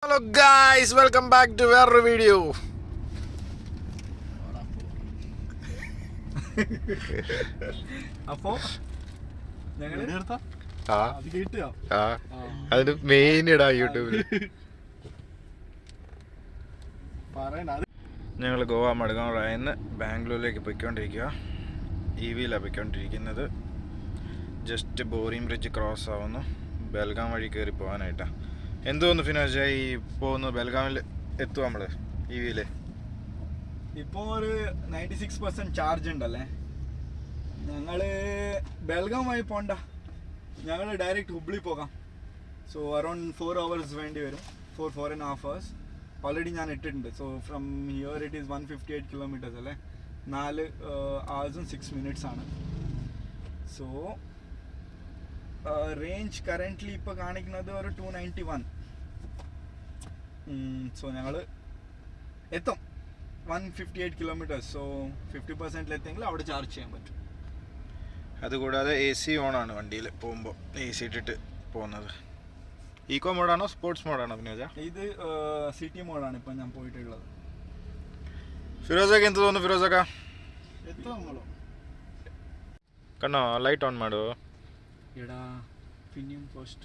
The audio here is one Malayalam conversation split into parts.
Hello guys, welcome back to വേറൊരു വീഡിയോ. അപ്പോ അതിന് മെയിൻ ഇടാ യൂട്യൂബിൽ. ഞങ്ങൾ ഗോവ മഡ്ഗാവ് റായിന്ന് ബാംഗ്ലൂരിലേക്ക് പോയിക്കൊണ്ടിരിക്കുക. EV-യിലാണ് പോയിക്കൊണ്ടിരിക്കുന്നത്. ജസ്റ്റ് ബോറിംഗ് ബ്രിഡ്ജ് ക്രോസ് ആവുന്നു. ബെൽഗാം വഴി കയറി പോകാനായിട്ടാണ്. എന്തോന്ന് ഫിനോജ ഈ പോകുന്നത്? ബെൽഗാമിൽ എത്തും നമ്മൾ EV-യിൽ. ഇപ്പോൾ ഒരു 96% ചാർജ് ഉണ്ടല്ലേ. ഞങ്ങൾ ബെൽഗാം വഴി പോണ്ട, ഞങ്ങൾ ഡയറക്റ്റ് ഹുബ്ലി പോകാം. സോ അറൗണ്ട് 4 hours വേണ്ടി വരും. 4.5 hours ഓൾറെഡി ഞാൻ ഇട്ടിട്ടുണ്ട്. So from here it is 158 kilometers അല്ലേ. 4 hours 6 minutes ആണ്. സോ റേഞ്ച് കറൻ്റ്ലി ഇപ്പോൾ കാണിക്കുന്നത് ഒരു 291. സോ ഞങ്ങൾ എത്തും 158 kilometers. സോ 50% എത്തിയെങ്കിൽ അവിടെ ചാർജ് ചെയ്യാൻ പറ്റും. അതുകൂടാതെ AC ഓണാണ് വണ്ടിയിൽ പോകുമ്പോൾ. AC ഇട്ടിട്ട് പോകുന്നത്. ഈക്കോ മോഡാണോ സ്പോർട്സ് മോഡാണോ ഫിനോജ? ഇത് സിറ്റി മോഡാണ് ഇപ്പം ഞാൻ പോയിട്ടുള്ളത്. ಫಿರೋಜಾಗೆ ಎಂತ തോന്നുന്നു ಫಿರೋಜಾಗ? ಕಣ್ಣೋ ಲೈಟ್ ಆನ್ ಮಾಡು. എടാ പിന്നെയും പോസ്റ്റ്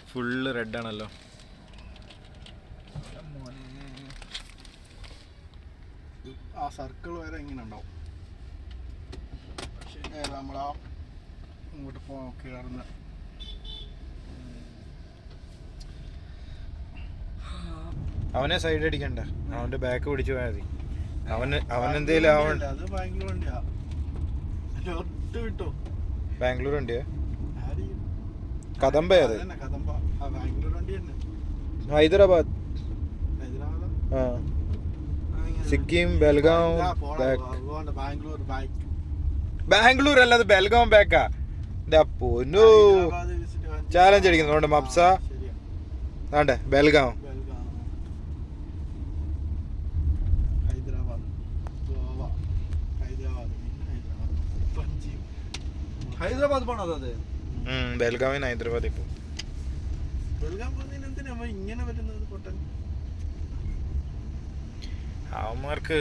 ഫുള്ള് റെഡ് ആണല്ലോ. ആ സർക്കിൾ വരെ ഇങ്ങനെ ഉണ്ടാവും. നമ്മളാ ഇങ്ങോട്ട് കയറുന്ന അവനെ സൈഡ് അടിക്കണ്ട, അവന്റെ ബാക്ക് പിടിച്ചു പോയാൽ മതി. അവനെന്തേലും ആവണ്ട. അത് ബാംഗ്ലൂർ വണ്ടിയാ. വിട്ടോ ബാംഗ്ലൂർ വണ്ടിയാ? കദംബ അത് കദംബ. ബാംഗ്ലൂർ വണ്ടി തന്നെ. ഹൈദരാബാദ്, സിക്കിം, ബെൽഗാം. ബാംഗ്ലൂർ അല്ലാതെ ബെൽഗാം ബാക്കാ. പൊന്നു ചാലഞ്ച് അടിക്കുന്നുണ്ട് മപ്സ. ആണ്ടെ ബെൽഗാം. ഹൈദരാബാദ് പോണത് അത്. ബെൽഗാമിന് ഹൈദരാബാദ്. ഇപ്പോൾ ഇങ്ങനെ പറ്റുന്നത് പൊട്ടൻ. അവന്മാർക്ക്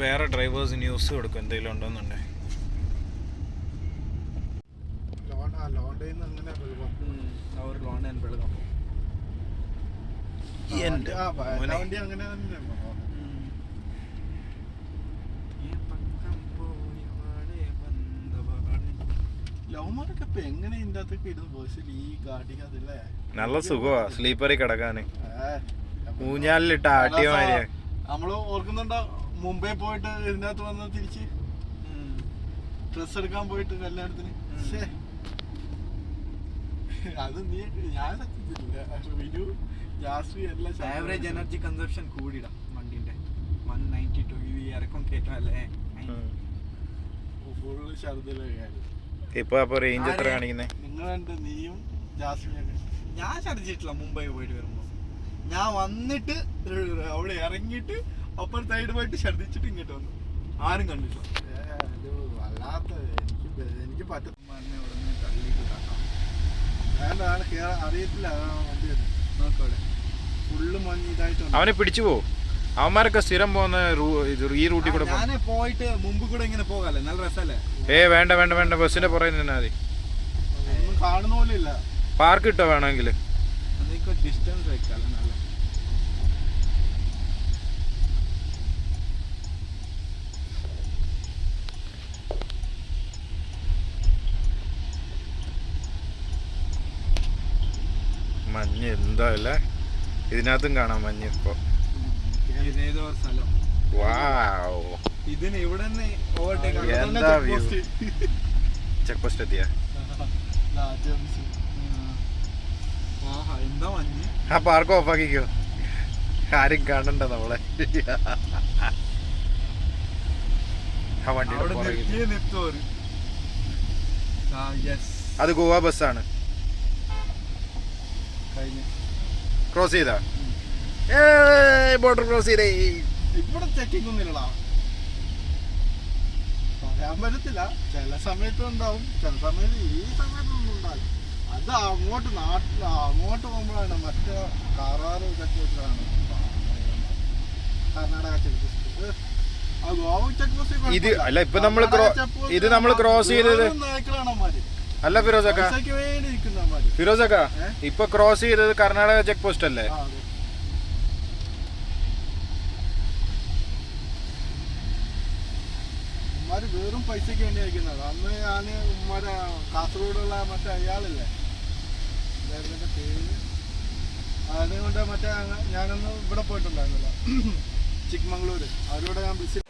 വേറെ ഡ്രൈവേഴ്സ് ന്യൂസ് കൊടുക്കും എന്തെങ്കിലും ഉണ്ടോന്നുണ്ടേ. അവർ ലോൺ ആൻഡ് ബെൽഗാം. വണ്ടി അങ്ങനെ തന്നെ. ലവന്മാരൊക്കെ ഇപ്പൊ എങ്ങനെ ഇതിന്റെ അകത്തൊക്കെ ഇരുന്ന് ബസ്സിൽ ഈ ഗാഡിക്കല്ലേ? നല്ല സുഖമാ സ്ലീപ്പറിൽ കിടക്കാന്. ഊഞ്ഞാലിലിട്ട ആട്ടിയ മാതിരിയാ. നമ്മള് ഓർക്കുന്നുണ്ടോ മുംബൈ പോയിട്ട് ഇതിന്റെ അകത്ത് വന്ന് തിരിച്ച് ഡ്രസ് എടുക്കാൻ പോയിട്ട് കല്യാണത്തിന്? അത് നീ ഞാൻ സത്യത്തില്ല. ആവറേജ് എനർജി കൺസപ്ഷൻ കൂടിടാം വണ്ടിന്റെ. 192 ഇറക്കം കയറ്റം അല്ലേ. ഫുള്ള് ഛർദിലൊക്കെ. ഇപ്പൊ അപ്പൊ റേഞ്ച് എത്ര കാണിക്കുന്നേ? നിങ്ങളുണ്ട് നീയും ജാസ്മിനൊക്കെ. ഞാൻ ഛർദിച്ചിട്ടില്ല മുംബൈ പോയിട്ട് വരുമ്പോ. ഞാൻ വന്നിട്ട് അവിടെ ഇറങ്ങിയിട്ട് അപ്പുറം സൈഡ് പോയിട്ട് ഛർദിച്ചിട്ട് ഇങ്ങോട്ട് വന്നു. ആരും കണ്ടിട്ടില്ല. വല്ലാത്ത എനിക്ക് പറ്റും. ഉടനെ തള്ളിയിട്ട് തട്ടാം. അറിയത്തില്ല വണ്ടി നോക്കവിടെ ഫുള്ള് മഞ്ഞ് ഇതായിട്ടുണ്ട്. അവനെ പിടിച്ചു പോ. അവന്മാരൊക്കെ സ്ഥിരം പോകുന്ന ഈ റൂട്ടിൽ കൂടെ. ഞാനേ പോയിട്ട് മുമ്പ് കൂടെ ഇങ്ങനെ പോകാല്ലേ, നല്ല രസല്ലേ. വേണ്ട വേണ്ട വേണ്ട, ബസ്സിന്റെ പുറകെ നിന്നാ മതി. ഒന്നും കാണുന്ന പോലെ ഇല്ല. പാർക്ക് ഇട്ടോ വേണമെങ്കിൽ. അതൊക്കെ ഡിസ്റ്റൻസ് വെക്കാല്ലേ നല്ല. മഞ്ഞ് എന്താ അല്ലേ, ഇതിനകത്തും കാണാം മഞ്ഞ് ഇപ്പൊ. ഇതേതോ സ്ഥലം. വാവ്, ഇതിന് ഇവിടെ ചെക്ക് പോസ്റ്റ് എത്തിയ. എന്താ മഞ്ഞ്. ആ പാർക്ക് ഓഫ് ആക്കിക്കോ, ആരും കാണണ്ട നമ്മളെ. ആ വണ്ടിയുടെ അത് ഗോവ ബസ്സാണ്. ക്രോസ് ചെയ്താ ബോർഡർ ക്രോസ് ചെയ്തേ. ഇവിടെ ചെക്കിംഗ് ഒന്നുമില്ലടാ. പറയാൻ പറ്റത്തില്ല, ചില സമയത്ത് ഉണ്ടാവും, ചില സമയത്ത് ഈ സമയത്തൊന്നും ഉണ്ടാവില്ല. അത് അങ്ങോട്ട് അങ്ങോട്ട് പോകുമ്പോഴാണ് മറ്റേ കാറാറ് ചെക്ക് പോസ്റ്റിലാണ് കർണാടക ചെക്ക് പോസ്റ്റ്. ആ ഗോവ ചെക്ക് പോസ്റ്റ് ഇത് അല്ല ഇപ്പൊ നമ്മൾ ഇത് നമ്മൾ ക്രോസ് ചെയ്തത് അല്ല ഫിറോസക്ക, വേണ്ടി ഇരിക്കുന്നമാര്. ഫിറോസക്ക ഇപ്പൊ ക്രോസ് ചെയ്തത് കർണാടക ചെക്ക് പോസ്റ്റ് അല്ലേ? ഉമ്മാര് വെറും പൈസക്ക് വേണ്ടി അയക്കുന്നത്. അന്ന് ഞാൻ ഉമ്മാരെ കാസർഗോഡുള്ള മറ്റേ അയാളില്ലേ അദ്ദേഹത്തിൻ്റെ പേര്, അതുകൊണ്ട് മറ്റേ ഞാനൊന്ന് ഇവിടെ പോയിട്ടുണ്ടായിരുന്നില്ല ചിക്മംഗ്ലൂർ, അവരോട് ഞാൻ വിസിറ്റ്.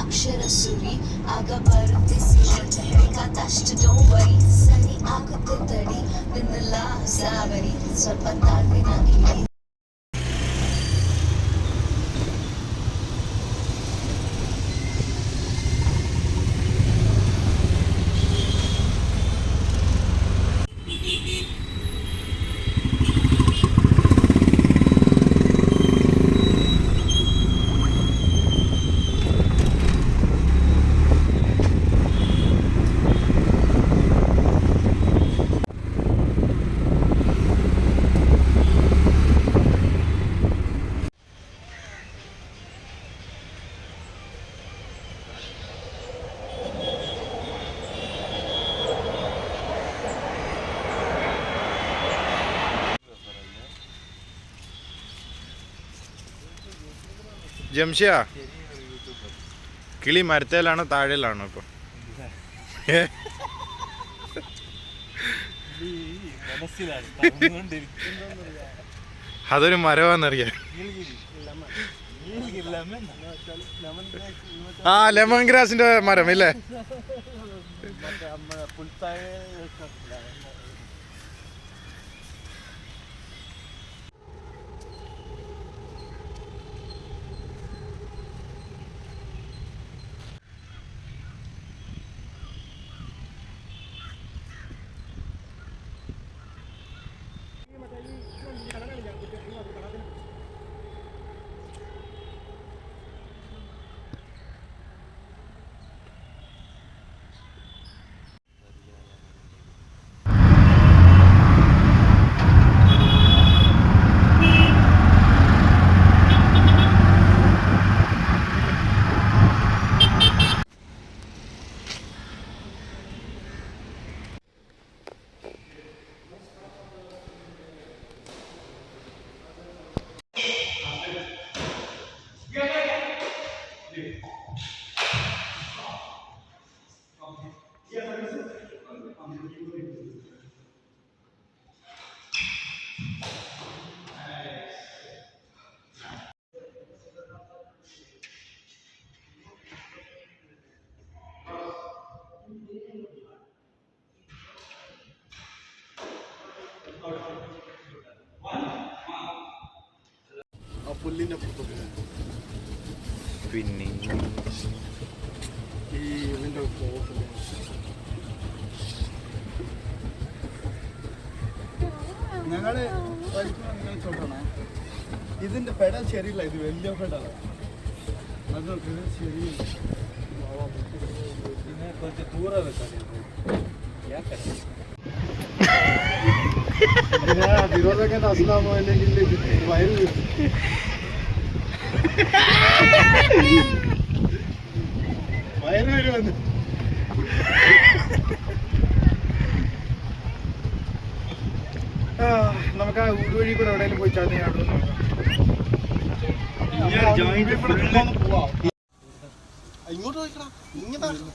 ಅಕ್ಷರ ಸುರಿ ಆಗ ಬರುತ್ತೆ ಬೇಕಾದಷ್ಟು ಡೋಂಟ್ ವರಿ ಸರಿ ಆಗುತ್ತೆ ತಡಿ ನಿನ್ನೆಲ್ಲ ಸಾವರಿ ಸ್ವಲ್ಪ ತಾಳ್ಮೆನ ಇಡಿ. ജംഷിയ, കിളി മരത്തേലാണോ താഴെയിലാണോ ഇപ്പൊ? അതൊരു മരമാന്നറിയാം. ആ ലെമൺ ഗ്രാസിന്റെ മരം ഇല്ലേ? പുല്ലിന്റെ പിന്നെ ഈ ഇതിന്റെ ഞങ്ങള് ചോട്ടാണ് ഇതിന്റെ പെടൽ ശരിയില്ല, ഇത് വലിയ പെടലാണ്. അത് ശരിയില്ല. പിന്നെ കുറച്ച് ദൂര വെക്കാൻ വിരോധക്കേണ്ട അസ്ലാമോ അല്ലെങ്കിൽ വയറ് വയറ് വരുമെന്ന്. നമുക്ക് ആ ഊടുവഴി കൂടെ എവിടെയെങ്കിലും പോയി ചാടി ഇങ്ങോട്ട് പോയിക്കടാ, ഇങ്ങോട്ടാക്കണം,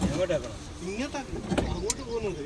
എങ്ങോട്ടാക്കണം? ഇങ്ങോട്ടാക്കണം, അങ്ങോട്ട് പോകുന്നത്